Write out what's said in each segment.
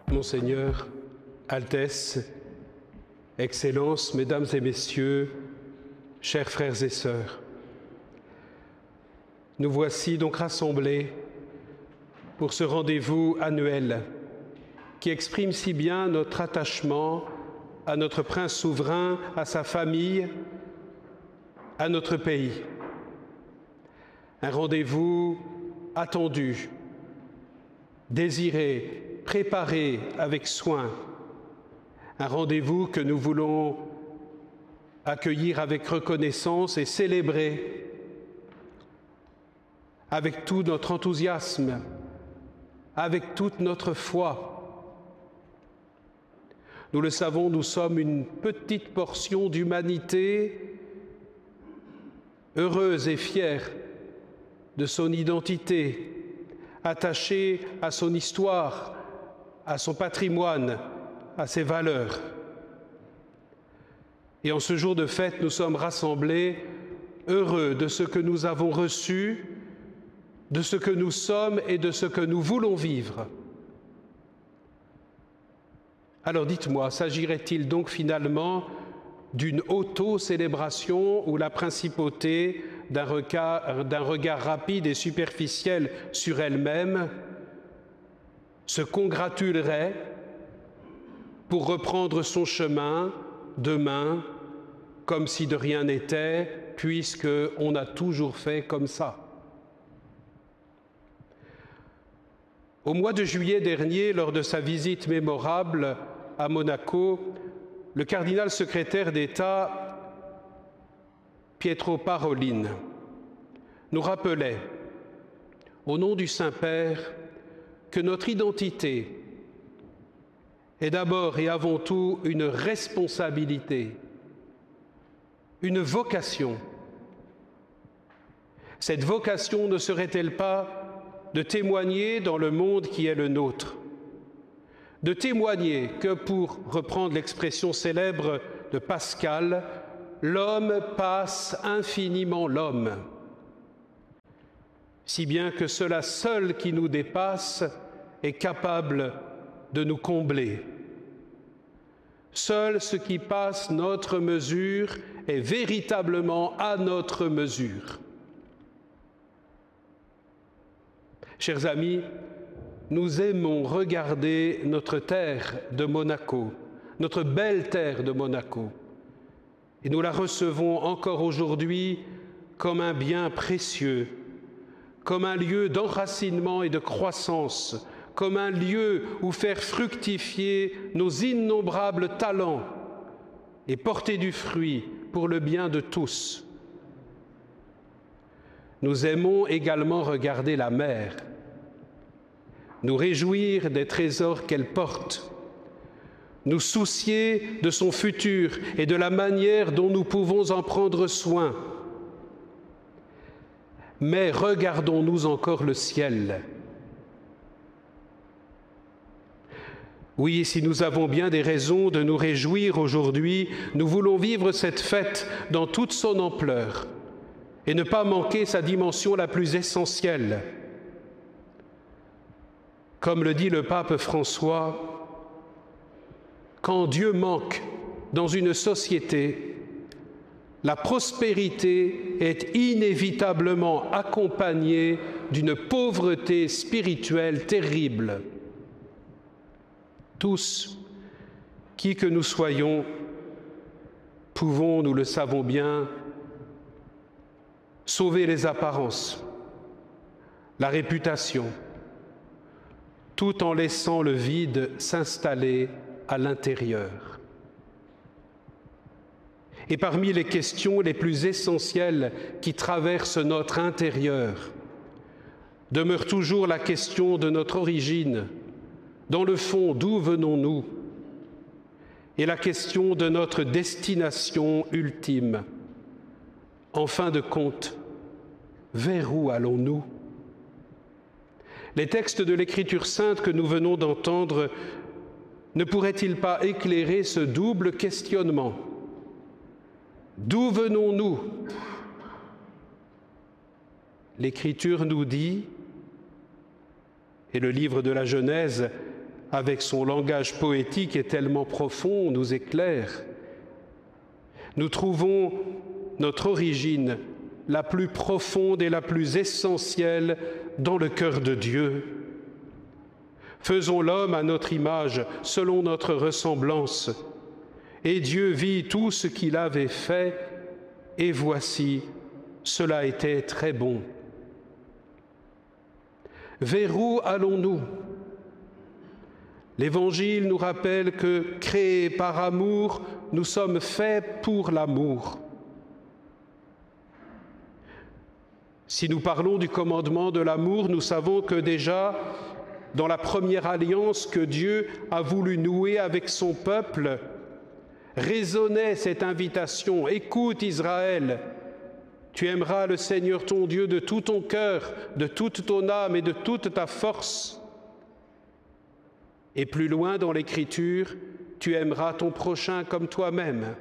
Monseigneur, Altesse, Excellences, Mesdames et Messieurs, chers frères et sœurs, nous voici donc rassemblés pour ce rendez-vous annuel qui exprime si bien notre attachement à notre prince souverain, à sa famille, à notre pays. Un rendez-vous attendu, désiré, préparé avec soin, un rendez-vous que nous voulons accueillir avec reconnaissance et célébrer avec tout notre enthousiasme, avec toute notre foi. Nous le savons, nous sommes une petite portion d'humanité heureuse et fière de son identité, attachée à son histoire, à son patrimoine, à ses valeurs. Et en ce jour de fête, nous sommes rassemblés, heureux de ce que nous avons reçu, de ce que nous sommes et de ce que nous voulons vivre. Alors dites-moi, s'agirait-il donc finalement d'une auto-célébration où la principauté d'un regard rapide et superficiel sur elle-même se congratulerait pour reprendre son chemin demain comme si de rien n'était, puisqu'on a toujours fait comme ça? Au mois de juillet dernier, lors de sa visite mémorable à Monaco, le cardinal secrétaire d'État Pietro Parolin nous rappelait, au nom du Saint-Père, que notre identité est d'abord et avant tout une responsabilité, une vocation. Cette vocation ne serait-elle pas de témoigner dans le monde qui est le nôtre, de témoigner que, pour reprendre l'expression célèbre de Pascal, l'homme passe infiniment l'homme, si bien que cela seul qui nous dépasse est capable de nous combler. Seul ce qui passe notre mesure est véritablement à notre mesure. Chers amis, nous aimons regarder notre terre de Monaco, notre belle terre de Monaco, et nous la recevons encore aujourd'hui comme un bien précieux, comme un lieu d'enracinement et de croissance, comme un lieu où faire fructifier nos innombrables talents et porter du fruit pour le bien de tous. Nous aimons également regarder la mer, nous réjouir des trésors qu'elle porte, nous soucier de son futur et de la manière dont nous pouvons en prendre soin. Mais regardons-nous encore le ciel. Oui, si nous avons bien des raisons de nous réjouir aujourd'hui, nous voulons vivre cette fête dans toute son ampleur et ne pas manquer sa dimension la plus essentielle. Comme le dit le pape François, quand Dieu manque dans une société, la prospérité est inévitablement accompagnée d'une pauvreté spirituelle terrible. Tous, qui que nous soyons, pouvons, nous le savons bien, sauver les apparences, la réputation, tout en laissant le vide s'installer à l'intérieur. Et parmi les questions les plus essentielles qui traversent notre intérieur, demeure toujours la question de notre origine, dans le fond, d'où venons-nous, et la question de notre destination ultime. En fin de compte, vers où allons-nous? Les textes de l'Écriture sainte que nous venons d'entendre ne pourrait-il pas éclairer ce double questionnement? D'où venons-nous? L'Écriture nous dit, et le livre de la Genèse, avec son langage poétique et tellement profond, nous éclaire. Nous trouvons notre origine la plus profonde et la plus essentielle dans le cœur de Dieu. Faisons l'homme à notre image, selon notre ressemblance. Et Dieu vit tout ce qu'il avait fait, et voici, cela était très bon. Vers où allons-nous? L'Évangile nous rappelle que, créés par amour, nous sommes faits pour l'amour. Si nous parlons du commandement de l'amour, nous savons que déjà, dans la première alliance que Dieu a voulu nouer avec son peuple, résonnait cette invitation. Écoute Israël, tu aimeras le Seigneur ton Dieu de tout ton cœur, de toute ton âme et de toute ta force. Et plus loin dans l'Écriture, tu aimeras ton prochain comme toi-même.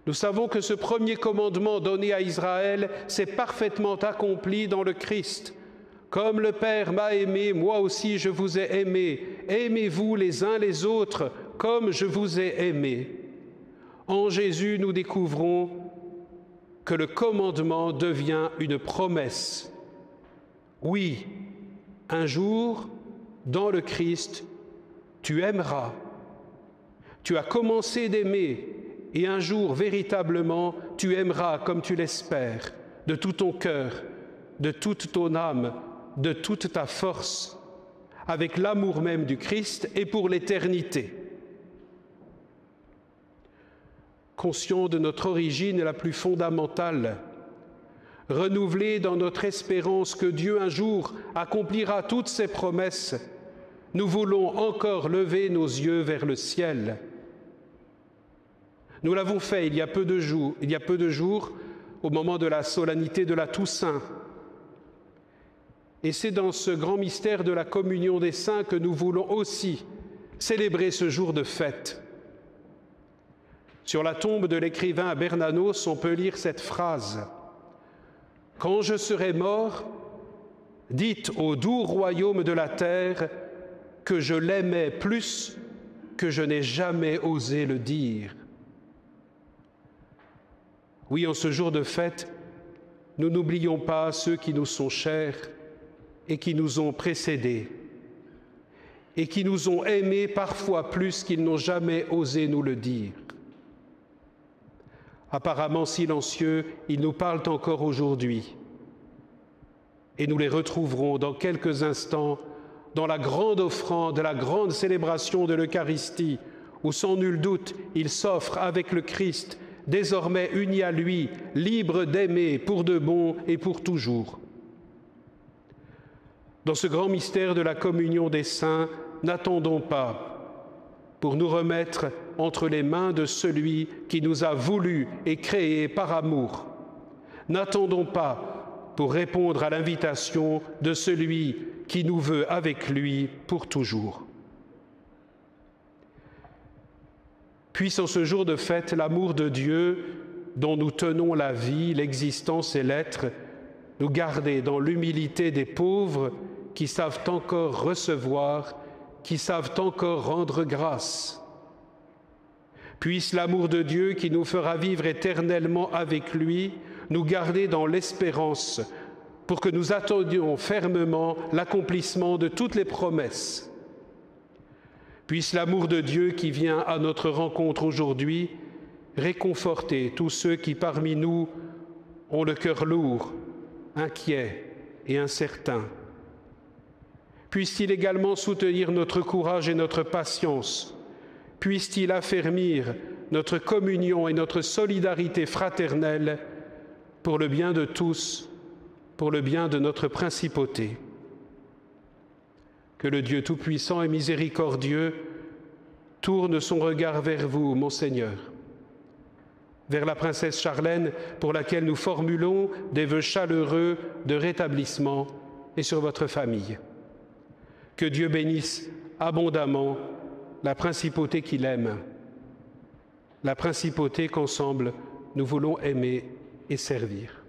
Nous savons que ce premier commandement donné à Israël s'est parfaitement accompli dans le Christ. Comme le Père m'a aimé, moi aussi je vous ai aimé. Aimez-vous les uns les autres comme je vous ai aimé. En Jésus, nous découvrons que le commandement devient une promesse. Oui, un jour, dans le Christ, tu aimeras. Tu as commencé d'aimer et un jour, véritablement, tu aimeras comme tu l'espères, de tout ton cœur, de toute ton âme, de toute ta force, avec l'amour même du Christ et pour l'éternité. Conscient de notre origine la plus fondamentale, renouvelés dans notre espérance que Dieu un jour accomplira toutes ses promesses, nous voulons encore lever nos yeux vers le ciel. Nous l'avons fait il y a peu de jours, au moment de la solennité de la Toussaint. Et c'est dans ce grand mystère de la communion des saints que nous voulons aussi célébrer ce jour de fête. Sur la tombe de l'écrivain Bernanos, on peut lire cette phrase: « Quand je serai mort, dites au doux royaume de la terre que je l'aimais plus que je n'ai jamais osé le dire. » Oui, en ce jour de fête, nous n'oublions pas ceux qui nous sont chers et qui nous ont précédés et qui nous ont aimés parfois plus qu'ils n'ont jamais osé nous le dire. Apparemment silencieux, ils nous parlent encore aujourd'hui. Et nous les retrouverons dans quelques instants dans la grande offrande, la grande célébration de l'Eucharistie, où sans nul doute ils s'offrent avec le Christ, désormais unis à lui, libres d'aimer pour de bon et pour toujours. Dans ce grand mystère de la communion des saints, n'attendons pas pour nous remettre entre les mains de celui qui nous a voulu et créés par amour. N'attendons pas pour répondre à l'invitation de celui qui nous veut avec lui pour toujours. Puisse en ce jour de fête l'amour de Dieu, dont nous tenons la vie, l'existence et l'être, nous garder dans l'humilité des pauvres qui savent encore recevoir, qui savent encore rendre grâce. Puisse l'amour de Dieu qui nous fera vivre éternellement avec lui, nous garder dans l'espérance pour que nous attendions fermement l'accomplissement de toutes les promesses. Puisse l'amour de Dieu qui vient à notre rencontre aujourd'hui réconforter tous ceux qui parmi nous ont le cœur lourd, inquiet et incertain. Puisse-t-il également soutenir notre courage et notre patience. Puisse-t-il affermir notre communion et notre solidarité fraternelle pour le bien de tous, pour le bien de notre principauté. Que le Dieu Tout-Puissant et Miséricordieux tourne son regard vers vous, mon Seigneur, vers la princesse Charlène, pour laquelle nous formulons des vœux chaleureux de rétablissement, et sur votre famille. Que Dieu bénisse abondamment la principauté qu'il aime, la principauté qu'ensemble nous voulons aimer et servir.